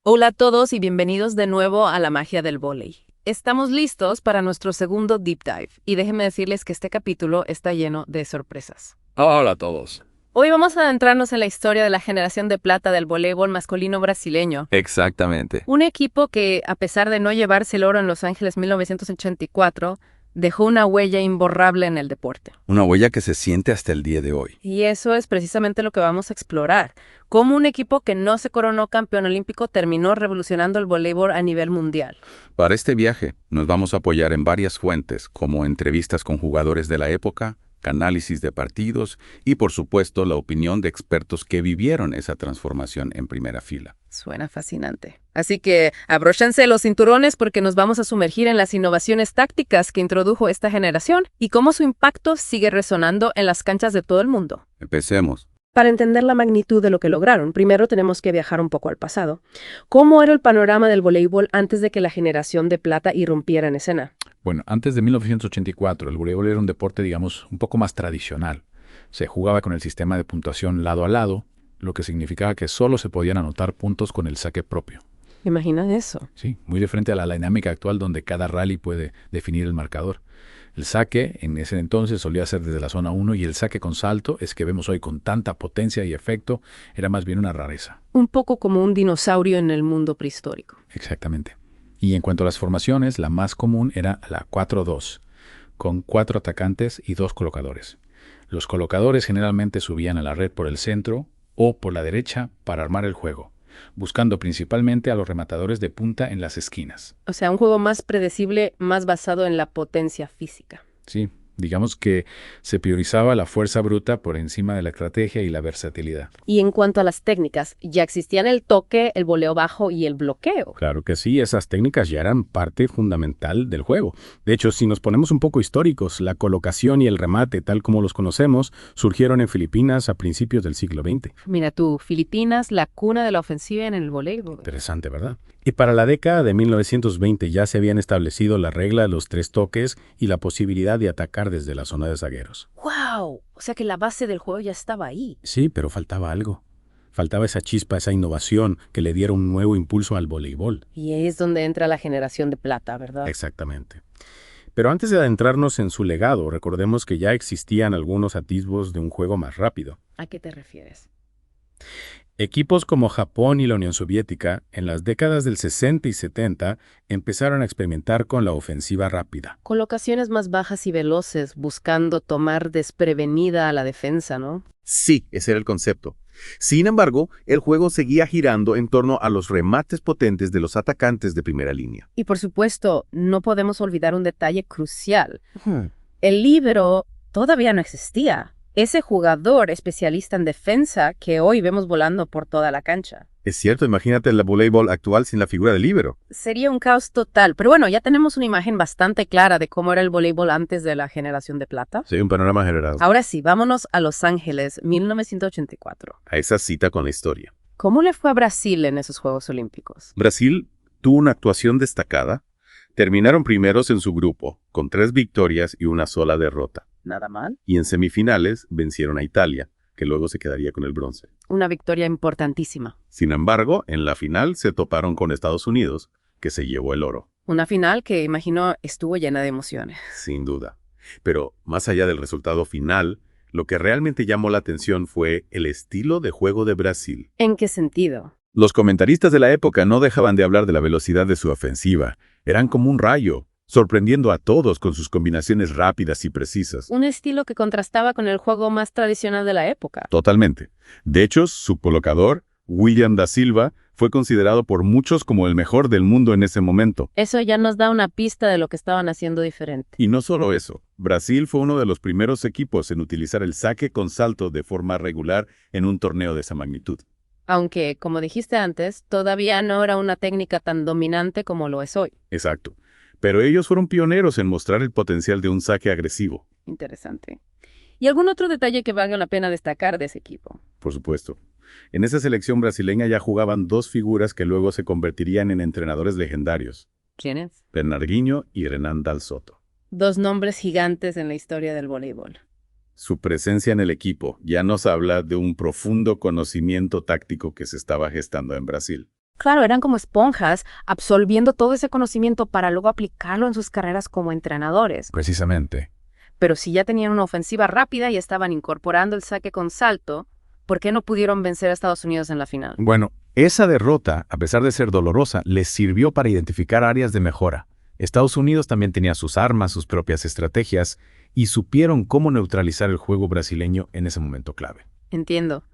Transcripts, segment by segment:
Hola a todos y bienvenidos de nuevo a la magia del vóley. Estamos listos para nuestro segundo deep dive y déjenme decirles que este capítulo está lleno de sorpresas. Hola a todos. Hoy vamos a adentrarnos en la historia de la generación de plata del voleibol masculino brasileño. Exactamente. Un equipo que, a pesar de no llevarse el oro en Los Ángeles 1984, dejó una huella imborrable en el deporte. Una huella que se siente hasta el día de hoy. Y eso es precisamente lo que vamos a explorar. Cómo un equipo que no se coronó campeón olímpico terminó revolucionando el voleibol a nivel mundial. Para este viaje nos vamos a apoyar en varias fuentes, como entrevistas con jugadores de la época, análisis de partidos y, por supuesto, la opinión de expertos que vivieron esa transformación en primera fila. Suena fascinante. Así que abróchense los cinturones porque nos vamos a sumergir en las innovaciones tácticas que introdujo esta generación y cómo su impacto sigue resonando en las canchas de todo el mundo. Empecemos. Para entender la magnitud de lo que lograron, primero tenemos que viajar un poco al pasado. ¿Cómo era el panorama del voleibol antes de que la generación de plata irrumpiera en escena? Bueno, antes de 1984, el voleibol era un deporte, digamos, un poco más tradicional. Se jugaba con el sistema de puntuación lado a lado, lo que significaba que solo se podían anotar puntos con el saque propio. Imagina eso. Sí, muy diferente a la dinámica actual donde cada rally puede definir el marcador. El saque en ese entonces solía ser desde la zona 1 y el saque con salto, es que vemos hoy con tanta potencia y efecto, era más bien una rareza. Un poco como un dinosaurio en el mundo prehistórico. Exactamente. Y en cuanto a las formaciones, la más común era la 4-2, con 4 atacantes y 2 colocadores. Los colocadores generalmente subían a la red por el centro o por la derecha para armar el juego, buscando principalmente a los rematadores de punta en las esquinas. O sea, un juego más predecible, más basado en la potencia física. Sí, digamos que se priorizaba la fuerza bruta por encima de la estrategia y la versatilidad. Y en cuanto a las técnicas, ya existían el toque, el voleo bajo y el bloqueo. Claro que sí, esas técnicas ya eran parte fundamental del juego. De hecho, si nos ponemos un poco históricos, la colocación y el remate, tal como los conocemos, surgieron en Filipinas a principios del siglo XX. Mira tú, Filipinas, la cuna de la ofensiva en el voleibol. Interesante, ¿verdad? Y para la década de 1920 ya se habían establecido la regla de los 3 toques y la posibilidad de atacar desde la zona de zagueros. ¡Wow! O sea que la base del juego ya estaba ahí. Sí, pero faltaba algo. Faltaba esa chispa, esa innovación que le diera un nuevo impulso al voleibol. Y ahí es donde entra la generación de plata, ¿verdad? Exactamente. Pero antes de adentrarnos en su legado, recordemos que ya existían algunos atisbos de un juego más rápido. ¿A qué te refieres? Equipos como Japón y la Unión Soviética, en las décadas del 60 y 70, empezaron a experimentar con la ofensiva rápida. Colocaciones más bajas y veloces, buscando tomar desprevenida a la defensa, ¿no? Sí, ese era el concepto. Sin embargo, el juego seguía girando en torno a los remates potentes de los atacantes de primera línea. Y por supuesto, no podemos olvidar un detalle crucial. El líbero todavía no existía. Ese jugador especialista en defensa que hoy vemos volando por toda la cancha. Es cierto, imagínate el voleibol actual sin la figura del líbero. Sería un caos total. Pero bueno, ya tenemos una imagen bastante clara de cómo era el voleibol antes de la generación de plata. Sí, un panorama general. Ahora sí, vámonos a Los Ángeles, 1984. A esa cita con la historia. ¿Cómo le fue a Brasil en esos Juegos Olímpicos? Brasil tuvo una actuación destacada. Terminaron primeros en su grupo, con 3 victorias y una sola derrota. Nada mal. Y en semifinales vencieron a Italia, que luego se quedaría con el bronce. Una victoria importantísima. Sin embargo, en la final se toparon con Estados Unidos, que se llevó el oro. Una final que, imagino, estuvo llena de emociones. Sin duda. Pero más allá del resultado final, lo que realmente llamó la atención fue el estilo de juego de Brasil. ¿En qué sentido? Los comentaristas de la época no dejaban de hablar de la velocidad de su ofensiva. Eran como un rayo, sorprendiendo a todos con sus combinaciones rápidas y precisas. Un estilo que contrastaba con el juego más tradicional de la época. Totalmente. De hecho, su colocador, William da Silva, fue considerado por muchos como el mejor del mundo en ese momento. Eso ya nos da una pista de lo que estaban haciendo diferente. Y no solo eso, Brasil fue uno de los primeros equipos en utilizar el saque con salto de forma regular en un torneo de esa magnitud. Aunque, como dijiste antes, todavía no era una técnica tan dominante como lo es hoy. Exacto. Pero ellos fueron pioneros en mostrar el potencial de un saque agresivo. Interesante. ¿Y algún otro detalle que valga la pena destacar de ese equipo? Por supuesto. En esa selección brasileña ya jugaban 2 figuras que luego se convertirían en entrenadores legendarios. ¿Quiénes? Bernardinho y Renan Dal Soto. 2 nombres gigantes en la historia del voleibol. Su presencia en el equipo ya nos habla de un profundo conocimiento táctico que se estaba gestando en Brasil. Claro, eran como esponjas, absorbiendo todo ese conocimiento para luego aplicarlo en sus carreras como entrenadores. Precisamente. Pero si ya tenían una ofensiva rápida y estaban incorporando el saque con salto, ¿por qué no pudieron vencer a Estados Unidos en la final? Bueno, esa derrota, a pesar de ser dolorosa, les sirvió para identificar áreas de mejora. Estados Unidos también tenía sus armas, sus propias estrategias, y supieron cómo neutralizar el juego brasileño en ese momento clave. Entiendo.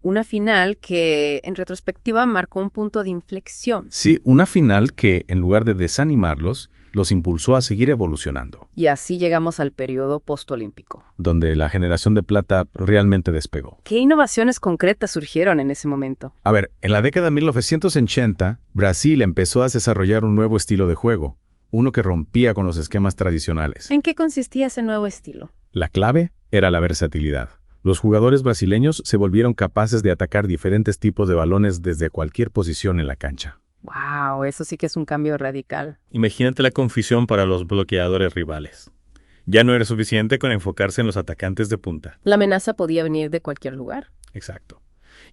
Una final que, en retrospectiva, marcó un punto de inflexión. Sí, una final que, en lugar de desanimarlos, los impulsó a seguir evolucionando, Y así llegamos al periodo postolímpico. donde la generación de plata realmente despegó. ¿Qué innovaciones concretas surgieron en ese momento? A ver, en la década de 1980, Brasil empezó a desarrollar un nuevo estilo de juego, uno que rompía con los esquemas tradicionales. ¿En qué consistía ese nuevo estilo? La clave era la versatilidad. Los jugadores brasileños se volvieron capaces de atacar diferentes tipos de balones desde cualquier posición en la cancha. ¡Wow! Eso sí que es un cambio radical. Imagínate la confusión para los bloqueadores rivales. Ya no era suficiente con enfocarse en los atacantes de punta. La amenaza podía venir de cualquier lugar. Exacto.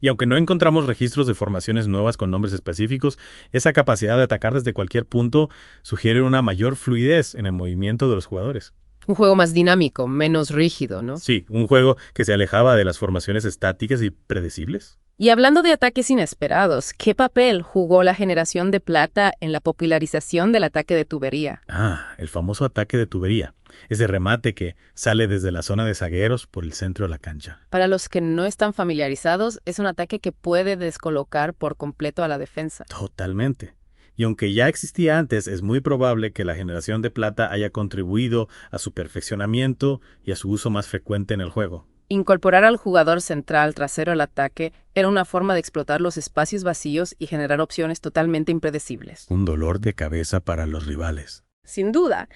Y aunque no encontramos registros de formaciones nuevas con nombres específicos, esa capacidad de atacar desde cualquier punto sugiere una mayor fluidez en el movimiento de los jugadores. Un juego más dinámico, menos rígido, ¿no? Sí, un juego que se alejaba de las formaciones estáticas y predecibles. Y hablando de ataques inesperados, ¿qué papel jugó la generación de plata en la popularización del ataque de tubería? El famoso ataque de tubería. Ese remate que sale desde la zona de zagueros por el centro de la cancha. Para los que no están familiarizados, es un ataque que puede descolocar por completo a la defensa. Totalmente. Y aunque ya existía antes, es muy probable que la generación de plata haya contribuido a su perfeccionamiento y a su uso más frecuente en el juego. Incorporar al jugador central trasero al ataque era una forma de explotar los espacios vacíos y generar opciones totalmente impredecibles. Un dolor de cabeza para los rivales. Sin duda,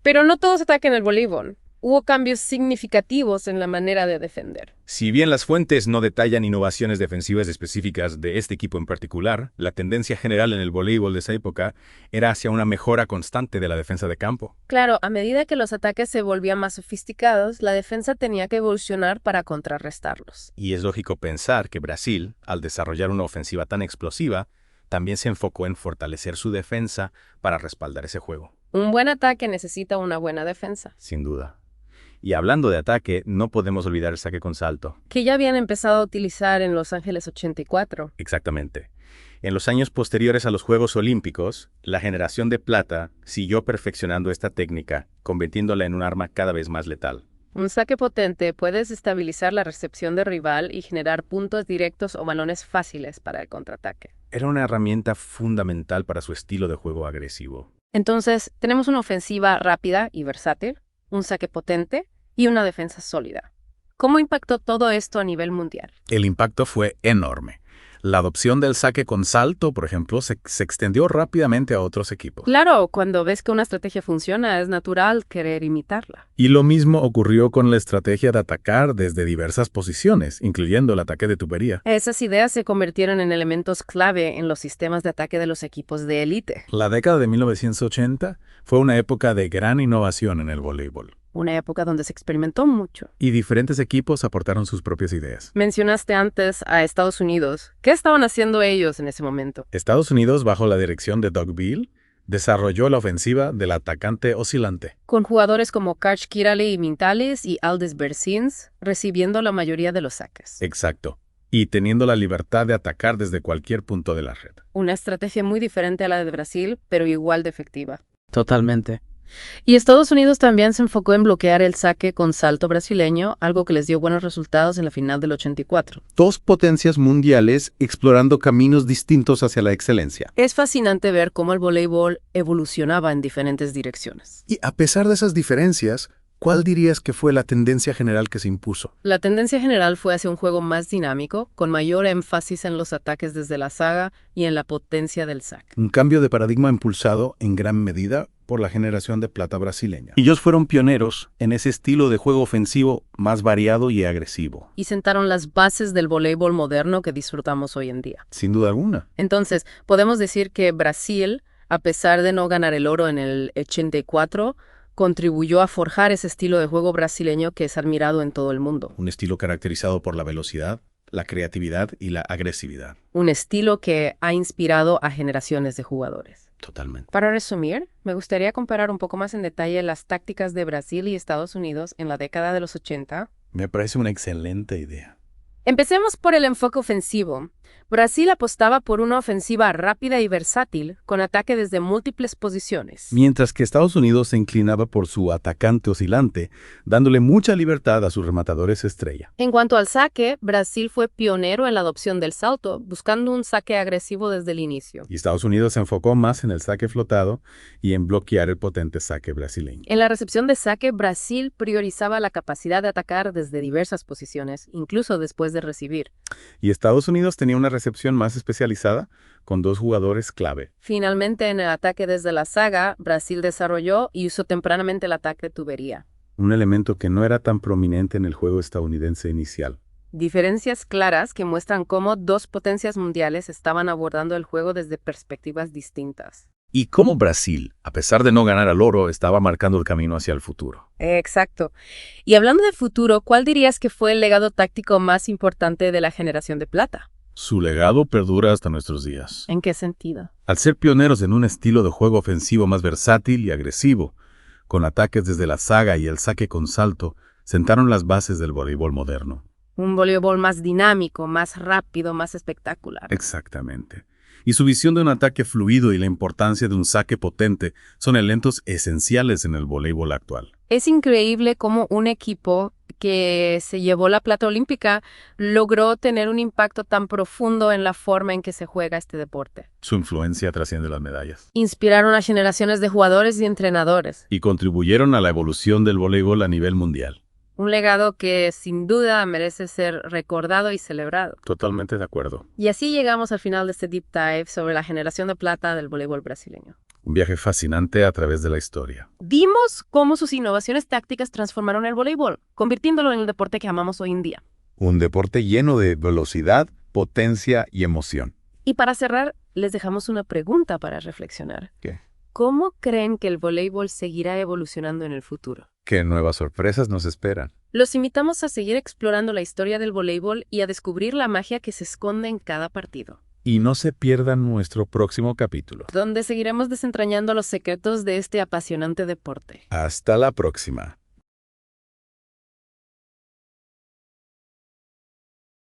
pero no todo se ataca en el voleibol. Hubo cambios significativos en la manera de defender. Si bien las fuentes no detallan innovaciones defensivas específicas de este equipo en particular, la tendencia general en el voleibol de esa época era hacia una mejora constante de la defensa de campo. Claro, a medida que los ataques se volvían más sofisticados, la defensa tenía que evolucionar para contrarrestarlos. Y es lógico pensar que Brasil, al desarrollar una ofensiva tan explosiva, también se enfocó en fortalecer su defensa para respaldar ese juego. Un buen ataque necesita una buena defensa, Sin duda. Y hablando de ataque, no podemos olvidar el saque con salto. que ya habían empezado a utilizar en Los Ángeles 84. Exactamente. En los años posteriores a los Juegos Olímpicos, la generación de plata siguió perfeccionando esta técnica, convirtiéndola en un arma cada vez más letal. Un saque potente puede desestabilizar la recepción del rival y generar puntos directos o balones fáciles para el contraataque. Era una herramienta fundamental para su estilo de juego agresivo. Entonces, tenemos una ofensiva rápida y versátil, un saque potente y una defensa sólida. ¿Cómo impactó todo esto a nivel mundial? El impacto fue enorme. La adopción del saque con salto, por ejemplo, se extendió rápidamente a otros equipos. Claro, cuando ves que una estrategia funciona, es natural querer imitarla. Y lo mismo ocurrió con la estrategia de atacar desde diversas posiciones, incluyendo el ataque de tubería. Esas ideas se convirtieron en elementos clave en los sistemas de ataque de los equipos de élite. La década de 1980 fue una época de gran innovación en el voleibol. Una época donde se experimentó mucho. Y diferentes equipos aportaron sus propias ideas. Mencionaste antes a Estados Unidos. ¿Qué estaban haciendo ellos en ese momento? Estados Unidos, bajo la dirección de Doug Beal, desarrolló la ofensiva del atacante oscilante. Con jugadores como Karch Kirali y Mintales y Aldis Bersins recibiendo la mayoría de los saques. Exacto. Y teniendo la libertad de atacar desde cualquier punto de la red. Una estrategia muy diferente a la de Brasil, pero igual de efectiva. Totalmente. Y Estados Unidos también se enfocó en bloquear el saque con salto brasileño, algo que les dio buenos resultados en la final del 84. Dos potencias mundiales explorando caminos distintos hacia la excelencia. Es fascinante ver cómo el voleibol evolucionaba en diferentes direcciones. Y a pesar de esas diferencias, ¿cuál dirías que fue la tendencia general que se impuso? La tendencia general fue hacia un juego más dinámico, con mayor énfasis en los ataques desde la zaga y en la potencia del saque. Un cambio de paradigma impulsado en gran medida por la generación de plata brasileña. Ellos fueron pioneros en ese estilo de juego ofensivo más variado y agresivo. Y sentaron las bases del voleibol moderno que disfrutamos hoy en día. Sin duda alguna. Entonces, podemos decir que Brasil, a pesar de no ganar el oro en el 84, contribuyó a forjar ese estilo de juego brasileño que es admirado en todo el mundo. Un estilo caracterizado por la velocidad, la creatividad y la agresividad. Un estilo que ha inspirado a generaciones de jugadores. Totalmente. Para resumir, me gustaría comparar un poco más en detalle las tácticas de Brasil y Estados Unidos en la década de los 80. Me parece una excelente idea. Empecemos por el enfoque ofensivo. Brasil apostaba por una ofensiva rápida y versátil, con ataque desde múltiples posiciones. Mientras que Estados Unidos se inclinaba por su atacante oscilante, dándole mucha libertad a sus rematadores estrella. En cuanto al saque, Brasil fue pionero en la adopción del salto, buscando un saque agresivo desde el inicio. Y Estados Unidos se enfocó más en el saque flotado y en bloquear el potente saque brasileño. En la recepción de saque, Brasil priorizaba la capacidad de atacar desde diversas posiciones, incluso después de recibir. Y Estados Unidos tenía una recepción más especializada, con 2 jugadores clave. Finalmente, en el ataque desde la zaga, Brasil desarrolló y usó tempranamente el ataque de tubería. Un elemento que no era tan prominente en el juego estadounidense inicial. Diferencias claras que muestran cómo 2 potencias mundiales estaban abordando el juego desde perspectivas distintas. Y cómo Brasil, a pesar de no ganar al oro, estaba marcando el camino hacia el futuro. Exacto. Y hablando de futuro, ¿cuál dirías que fue el legado táctico más importante de la generación de plata? Su legado perdura hasta nuestros días. ¿En qué sentido? Al ser pioneros en un estilo de juego ofensivo más versátil y agresivo, con ataques desde la zaga y el saque con salto, sentaron las bases del voleibol moderno. Un voleibol más dinámico, más rápido, más espectacular. Exactamente. Y su visión de un ataque fluido y la importancia de un saque potente son elementos esenciales en el voleibol actual. Es increíble cómo un equipo que se llevó la plata olímpica logró tener un impacto tan profundo en la forma en que se juega este deporte. Su influencia trasciende las medallas. Inspiraron a generaciones de jugadores y entrenadores. Y contribuyeron a la evolución del voleibol a nivel mundial. Un legado que sin duda merece ser recordado y celebrado. Totalmente de acuerdo. Y así llegamos al final de este deep dive sobre la generación de plata del voleibol brasileño. Un viaje fascinante a través de la historia. Vimos cómo sus innovaciones tácticas transformaron el voleibol, convirtiéndolo en el deporte que amamos hoy en día. Un deporte lleno de velocidad, potencia y emoción. Y para cerrar, les dejamos una pregunta para reflexionar. ¿Qué? ¿Cómo creen que el voleibol seguirá evolucionando en el futuro? ¿Qué nuevas sorpresas nos esperan? Los invitamos a seguir explorando la historia del voleibol y a descubrir la magia que se esconde en cada partido. Y no se pierdan nuestro próximo capítulo, donde seguiremos desentrañando los secretos de este apasionante deporte. Hasta la próxima.